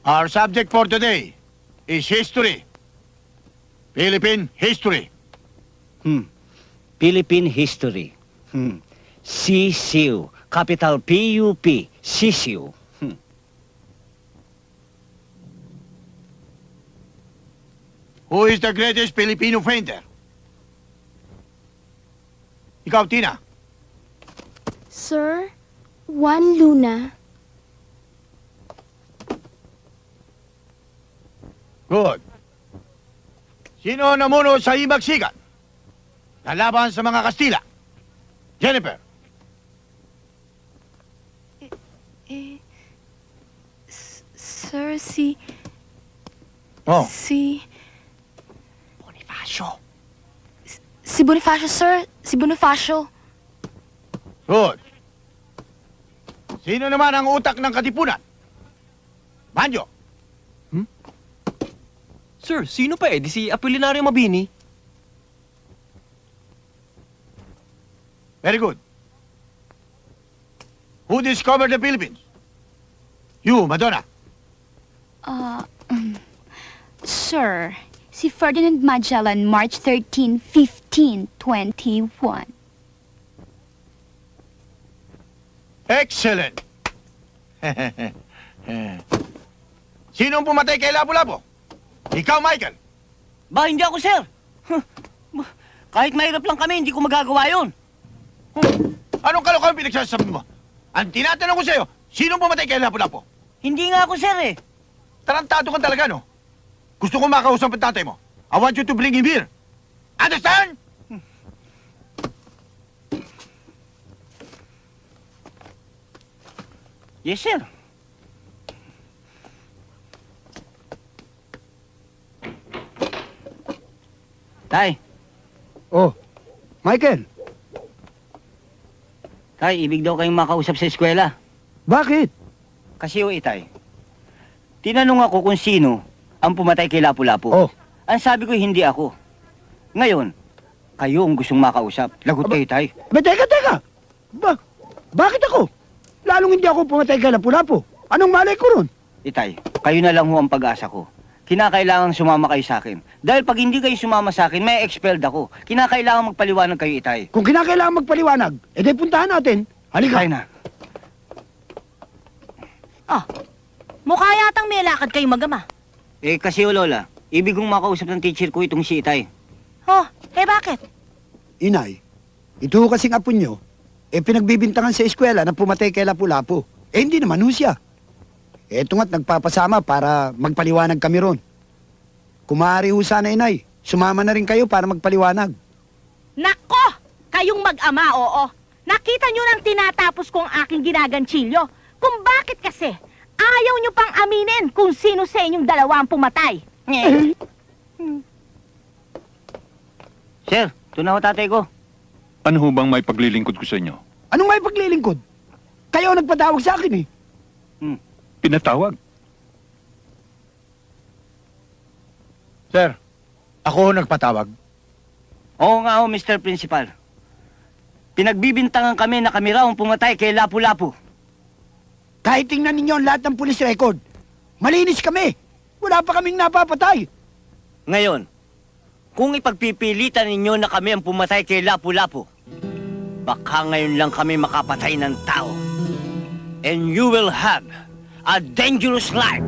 Our subject for today is history. Philippine history. Philippine history. Sisiu. Capital P-U-P. Sisiu. Who is the greatest Filipino painter? Ikaw, Tina. Sir, Juan Luna. Good. Sino namuno sa Himagsikan? Lalaban sa mga Kastila? Jennifer. Sir, si... Oh. Bonifacio. Si Bonifacio, sir. Si Bonifacio. Good. Sino naman ang utak ng Katipunan? Banjo. Sir, sino pa di si Apolinario Mabini? Very good. Who discovered the Philippines? You, Madonna. Sir, si Ferdinand Magellan, March 13, 1521. Excellent. Sinong pumatay kay Lapu-Lapu? Ikaw, Michael. Ba, hindi ako, sir. Kahit mahirap lang kami, hindi ko magagawa yun. Anong kalokohan pinagsasabi mo? Ang tinatanong ko sa'yo, sinong pumatay kay Lapu-Lapu? Hindi nga ako, sir, eh. Tarantado ka talaga, no? Gusto ko makausap ang tatay mo. I want you to bring him here. Understand? Yes, sir. Tay, Oh, Michael, tay, ibig daw kayong makausap sa eskwela. bakit? Kasi o itay, tinanong ako kung sino ang pumatay kay Lapu-Lapu. Oh. Ang sabi ko, hindi ako. Ngayon, kayo ang gustong makausap. Lagot kayo, tay. Teka! Bakit ako? Lalong hindi ako pumatay kay Lapu-Lapu. Anong malay ko ron? Itay, kayo na lang ho ang pag-asa ko. Kinakailangan sumama kayo sa akin. Dahil pag hindi kayo sumama sa akin, may expelled ako. Kinakailangan magpaliwanag kayo, itay. Kung kinakailangan magpaliwanag, edi puntahan natin. Halika. Kaya na. Mukha yatang may lakad kayo magama. Eh, kasi o Lola, ibig kong makausap ng teacher ko itong si itay. Oh, bakit? Inay, ito ho kasing apo nyo, pinagbibintangan sa eskwela na pumatay kay Lapu-Lapu. Hindi naman ho siya. Eto nga't nagpapasama para magpaliwanag kami ron. Kung maaari ho sana, inay, sumama na rin kayo para magpaliwanag. Nako! Kayong mag-ama, oo. Nakita nyo nang tinatapos ko ang aking ginaganchilyo. Kung bakit kasi, ayaw nyo pang aminin kung sino sa inyong dalawa ang pumatay. Sir, ito na ho tatay ko. Ano ho bang may paglilingkod ko sa inyo? Anong may paglilingkod? Kayo ang nagpatawag sa akin eh. Pinatawag? Sir, ako nagpatawag. Oo nga ho, Mr. Principal. Pinagbibintangan kami na kami raw ang pumatay kay Lapu-Lapu. Kahit tingnan ninyo ang lahat ng police record, malinis kami. Wala pa kaming napapatay. Ngayon, kung ipagpipilitan ninyo na kami ang pumatay kay Lapu-Lapu, baka ngayon lang kami makapatay ng tao. And you will have a dangerous life.